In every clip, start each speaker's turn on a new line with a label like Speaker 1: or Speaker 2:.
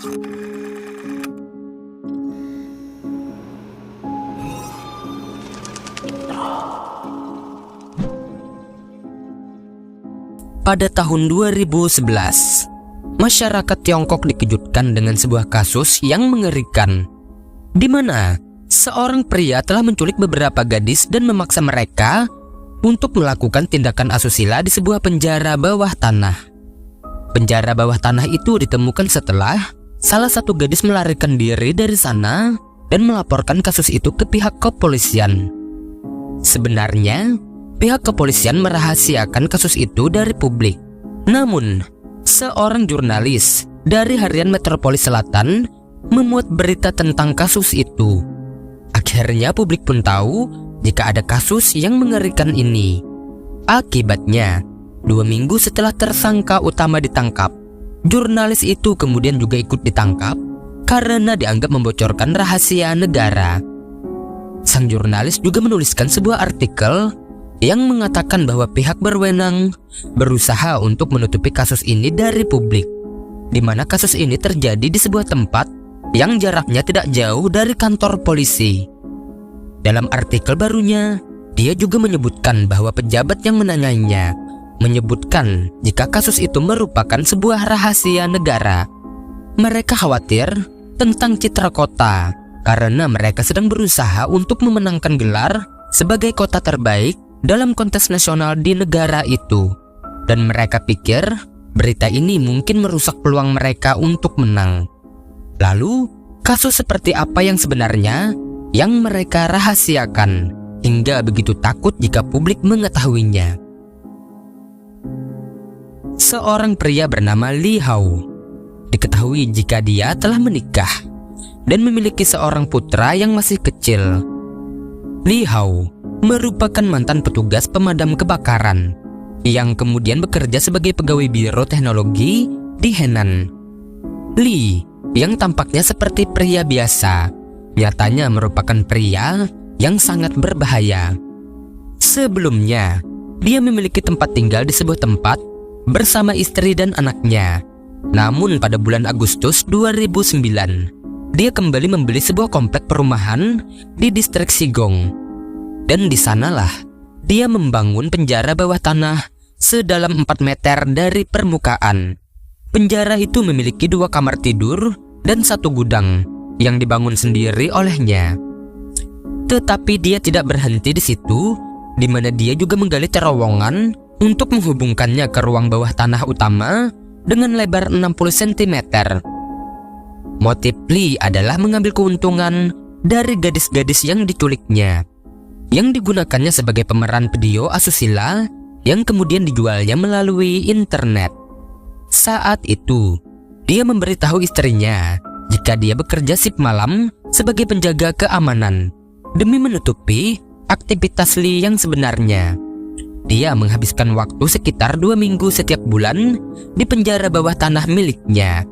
Speaker 1: Pada tahun 2011, masyarakat Tiongkok dikejutkan dengan sebuah kasus yang mengerikan, di mana seorang pria telah menculik beberapa gadis dan memaksa mereka untuk melakukan tindakan asusila di sebuah penjara bawah tanah. Penjara bawah tanah itu ditemukan setelah salah satu gadis melarikan diri dari sana dan melaporkan kasus itu ke pihak kepolisian. Sebenarnya, pihak kepolisian merahasiakan kasus itu dari publik. Namun, seorang jurnalis dari harian Metropolis Selatan memuat berita tentang kasus itu. Akhirnya publik pun tahu jika ada kasus yang mengerikan ini. Akibatnya, 2 minggu setelah tersangka utama ditangkap, jurnalis itu kemudian juga ikut ditangkap karena dianggap membocorkan rahasia negara. Sang jurnalis juga menuliskan sebuah artikel yang mengatakan bahwa pihak berwenang berusaha untuk menutupi kasus ini dari publik, di mana kasus ini terjadi di sebuah tempat yang jaraknya tidak jauh dari kantor polisi. Dalam artikel barunya, dia juga menyebutkan bahwa pejabat yang menanyainya menyebutkan jika kasus itu merupakan sebuah rahasia negara. Mereka khawatir tentang citra kota karena mereka sedang berusaha untuk memenangkan gelar sebagai kota terbaik dalam kontes nasional di negara itu, dan mereka pikir berita ini mungkin merusak peluang mereka untuk menang. Lalu, kasus seperti apa yang sebenarnya yang mereka rahasiakan hingga begitu takut jika publik mengetahuinya? Seorang pria bernama Li Hao diketahui jika dia telah menikah dan memiliki seorang putra yang masih kecil. Li Hao merupakan mantan petugas pemadam kebakaran yang kemudian bekerja sebagai pegawai biro teknologi di Henan. Li, yang tampaknya seperti pria biasa, nyatanya merupakan pria yang sangat berbahaya. Sebelumnya, dia memiliki tempat tinggal di sebuah tempat bersama istri dan anaknya. Namun pada bulan Agustus 2009, dia kembali membeli sebuah komplek perumahan di distrik Sigong. Dan di sanalah dia membangun penjara bawah tanah sedalam 4 meter dari permukaan. Penjara itu memiliki 2 kamar tidur dan 1 gudang yang dibangun sendiri olehnya. Tetapi dia tidak berhenti di situ, di mana dia juga menggali terowongan untuk menghubungkannya ke ruang bawah tanah utama dengan lebar 60 cm. Motif Li adalah mengambil keuntungan dari gadis-gadis yang diculiknya, yang digunakannya sebagai pemeran video asusila yang kemudian dijualnya melalui internet. Saat itu, dia memberitahu istrinya jika dia bekerja shift malam sebagai penjaga keamanan demi menutupi aktivitas Li yang sebenarnya. Dia menghabiskan waktu sekitar 2 minggu setiap bulan di penjara bawah tanah miliknya.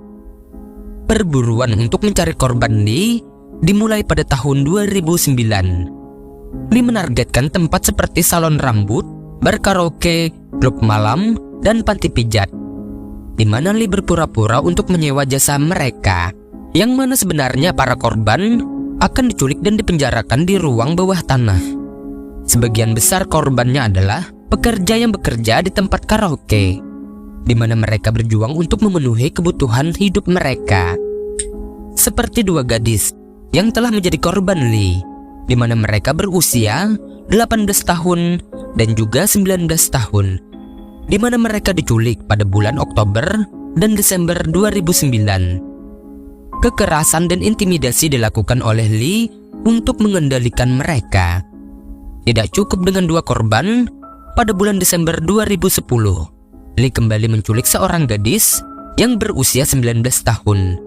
Speaker 1: Perburuan untuk mencari korban Li dimulai pada tahun 2009. Li menargetkan tempat seperti salon rambut, bar karaoke, klub malam, dan panti pijat, di mana Li berpura-pura untuk menyewa jasa mereka, yang mana sebenarnya para korban akan diculik dan dipenjarakan di ruang bawah tanah. Sebagian besar korbannya adalah pekerja yang bekerja di tempat karaoke, di mana mereka berjuang untuk memenuhi kebutuhan hidup mereka. Seperti 2 gadis yang telah menjadi korban Li, di mana mereka berusia 18 tahun dan juga 19 tahun, di mana mereka diculik pada bulan Oktober dan Desember 2009. Kekerasan dan intimidasi dilakukan oleh Li untuk mengendalikan mereka. Tidak cukup dengan 2 korban, pada bulan Desember 2010, Li kembali menculik seorang gadis yang berusia 19 tahun.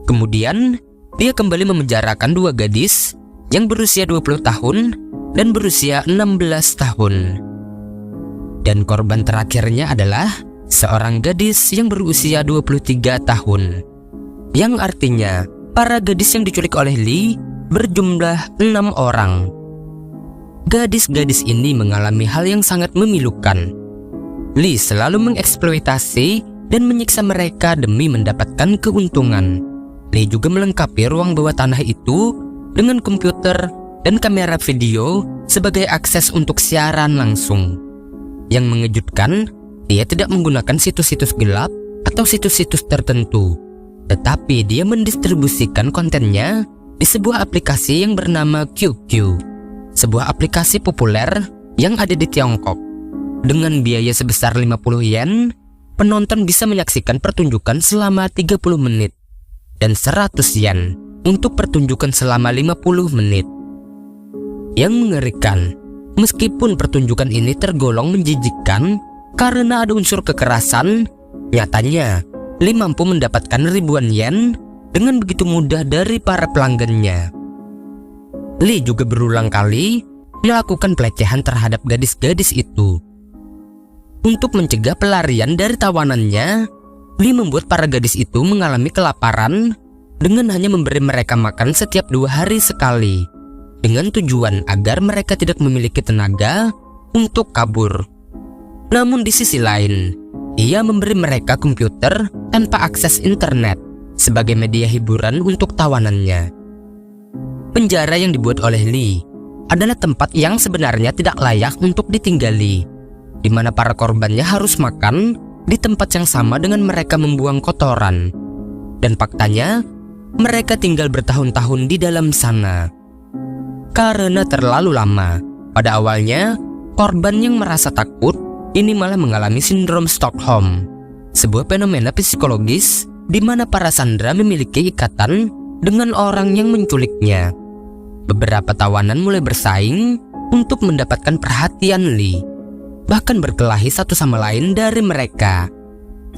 Speaker 1: Kemudian, dia kembali memenjarakan 2 gadis yang berusia 20 tahun dan berusia 16 tahun. Dan korban terakhirnya adalah seorang gadis yang berusia 23 tahun. Yang artinya, para gadis yang diculik oleh Li berjumlah 6 orang. Gadis-gadis ini mengalami hal yang sangat memilukan. Li selalu mengeksploitasi dan menyiksa mereka demi mendapatkan keuntungan. Li juga melengkapi ruang bawah tanah itu dengan komputer dan kamera video sebagai akses untuk siaran langsung. Yang mengejutkan, dia tidak menggunakan situs-situs gelap atau situs-situs tertentu, tetapi dia mendistribusikan kontennya di sebuah aplikasi yang bernama QQ, sebuah aplikasi populer yang ada di Tiongkok. Dengan biaya sebesar 50 yen, penonton bisa menyaksikan pertunjukan selama 30 menit dan 100 yen untuk pertunjukan selama 50 menit. Yang mengerikan, meskipun pertunjukan ini tergolong menjijikkan karena ada unsur kekerasan, nyatanya Li mampu mendapatkan ribuan yen dengan begitu mudah dari para pelanggannya. Li juga berulang kali melakukan pelecehan terhadap gadis-gadis itu. Untuk mencegah pelarian dari tawanannya, Li membuat para gadis itu mengalami kelaparan dengan hanya memberi mereka makan setiap 2 hari sekali, dengan tujuan agar mereka tidak memiliki tenaga untuk kabur. Namun di sisi lain, ia memberi mereka komputer tanpa akses internet sebagai media hiburan untuk tawanannya. Penjara yang dibuat oleh Li adalah tempat yang sebenarnya tidak layak untuk ditinggali, di mana para korbannya harus makan di tempat yang sama dengan mereka membuang kotoran. Dan faktanya, mereka tinggal bertahun-tahun di dalam sana. Karena terlalu lama, pada awalnya, korban yang merasa takut ini malah mengalami sindrom Stockholm, sebuah fenomena psikologis di mana para sandera memiliki ikatan dengan orang yang menculiknya. Beberapa tawanan mulai bersaing untuk mendapatkan perhatian Li, bahkan berkelahi satu sama lain dari mereka.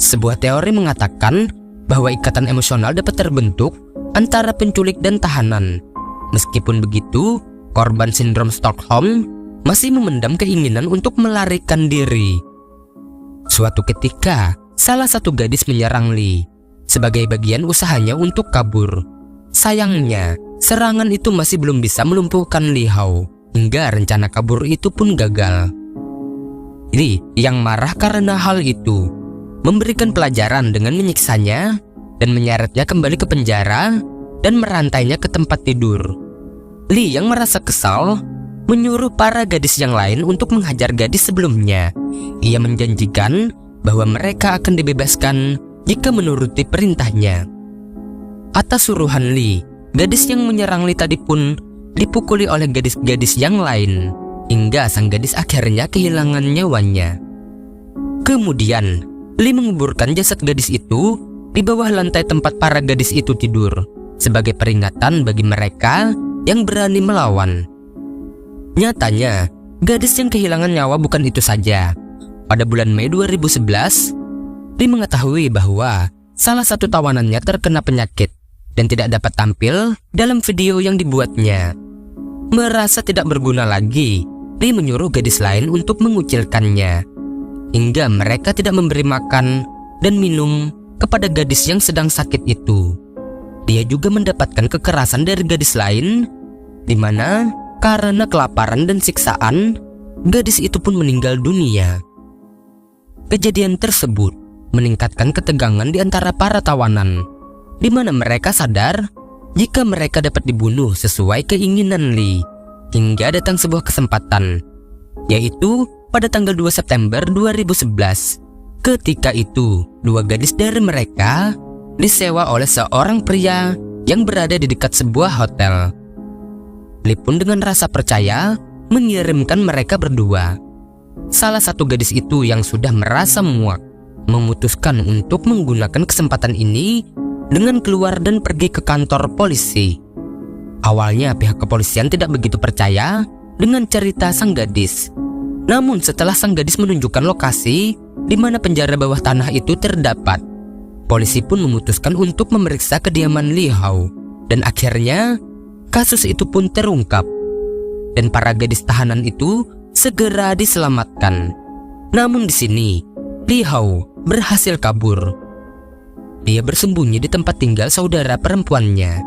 Speaker 1: Sebuah teori mengatakan bahwa ikatan emosional dapat terbentuk antara penculik dan tahanan. Meskipun begitu, korban sindrom Stockholm masih memendam keinginan untuk melarikan diri. Suatu ketika, salah satu gadis menyerang Li sebagai bagian usahanya untuk kabur. Sayangnya, serangan itu masih belum bisa melumpuhkan Li Hao, hingga rencana kabur itu pun gagal. Li yang marah karena hal itu memberikan pelajaran dengan menyiksanya dan menyeretnya kembali ke penjara dan merantainya ke tempat tidur. Li yang merasa kesal menyuruh para gadis yang lain untuk menghajar gadis sebelumnya. Ia menjanjikan bahwa mereka akan dibebaskan jika menuruti perintahnya. Atas suruhan Li, gadis yang menyerang Li tadi pun dipukuli oleh gadis-gadis yang lain, hingga sang gadis akhirnya kehilangan nyawanya. Kemudian, Li menguburkan jasad gadis itu di bawah lantai tempat para gadis itu tidur, sebagai peringatan bagi mereka yang berani melawan. Nyatanya, gadis yang kehilangan nyawa bukan itu saja. Pada bulan Mei 2011, Li mengetahui bahwa salah satu tawanannya terkena penyakit dan tidak dapat tampil dalam video yang dibuatnya. Merasa tidak berguna lagi, Li menyuruh gadis lain untuk mengucilkannya, hingga mereka tidak memberi makan dan minum kepada gadis yang sedang sakit itu. Dia juga mendapatkan kekerasan dari gadis lain, di mana karena kelaparan dan siksaan, gadis itu pun meninggal dunia. Kejadian tersebut meningkatkan ketegangan di antara para tawanan, di mana mereka sadar jika mereka dapat dibunuh sesuai keinginan Li, hingga datang sebuah kesempatan, yaitu pada tanggal 2 September 2011. Ketika itu, 2 gadis dari mereka disewa oleh seorang pria yang berada di dekat sebuah hotel. Li pun dengan rasa percaya mengirimkan mereka berdua. Salah satu gadis itu yang sudah merasa muak memutuskan untuk menggunakan kesempatan ini dengan keluar dan pergi ke kantor polisi. Awalnya pihak kepolisian tidak begitu percaya dengan cerita sang gadis. Namun setelah sang gadis menunjukkan lokasi di mana penjara bawah tanah itu terdapat, polisi pun memutuskan untuk memeriksa kediaman Li Hao, dan akhirnya kasus itu pun terungkap dan para gadis tahanan itu segera diselamatkan. Namun di sini Li Hao berhasil kabur. Dia bersembunyi di tempat tinggal saudara perempuannya.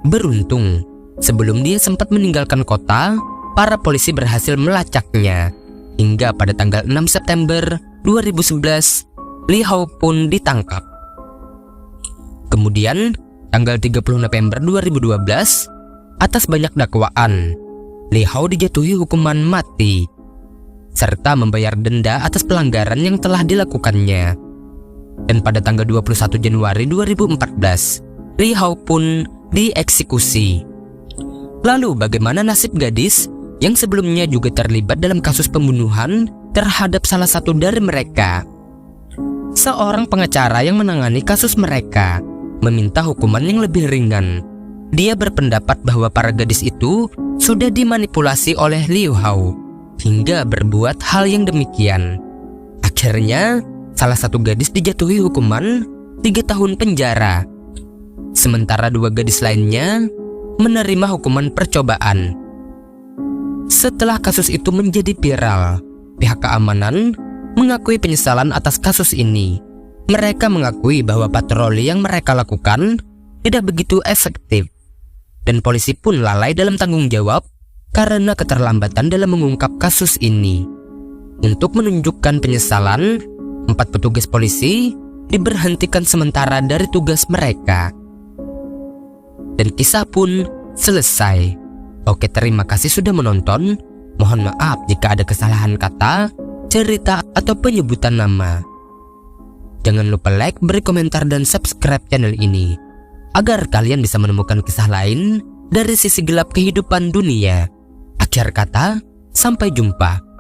Speaker 1: Beruntung, sebelum dia sempat meninggalkan kota, para polisi berhasil melacaknya. Hingga pada tanggal 6 September 2011, Li Hao pun ditangkap. Kemudian, tanggal 30 November 2012, atas banyak dakwaan, Lee Hao dijatuhi hukuman mati serta membayar denda atas pelanggaran yang telah dilakukannya. Dan pada tanggal 21 Januari 2014, Lee Hao pun dieksekusi. Lalu bagaimana nasib gadis yang sebelumnya juga terlibat dalam kasus pembunuhan terhadap salah satu dari mereka? Seorang pengacara yang menangani kasus mereka meminta hukuman yang lebih ringan. Dia berpendapat bahwa para gadis itu sudah dimanipulasi oleh Liu Hao hingga berbuat hal yang demikian. Akhirnya, salah satu gadis dijatuhi hukuman 3 tahun penjara. Sementara 2 gadis lainnya menerima hukuman percobaan. Setelah kasus itu menjadi viral, pihak keamanan mengakui penyesalan atas kasus ini. Mereka mengakui bahwa patroli yang mereka lakukan tidak begitu efektif, dan polisi pun lalai dalam tanggung jawab karena keterlambatan dalam mengungkap kasus ini. Untuk menunjukkan penyesalan, 4 petugas polisi diberhentikan sementara dari tugas mereka. Dan kisah pun selesai. Oke, terima kasih sudah menonton. Mohon maaf jika ada kesalahan kata, cerita, atau penyebutan nama. Jangan lupa like, beri komentar, dan subscribe channel ini agar kalian bisa menemukan kisah lain dari sisi gelap kehidupan dunia. Akhir kata, sampai jumpa.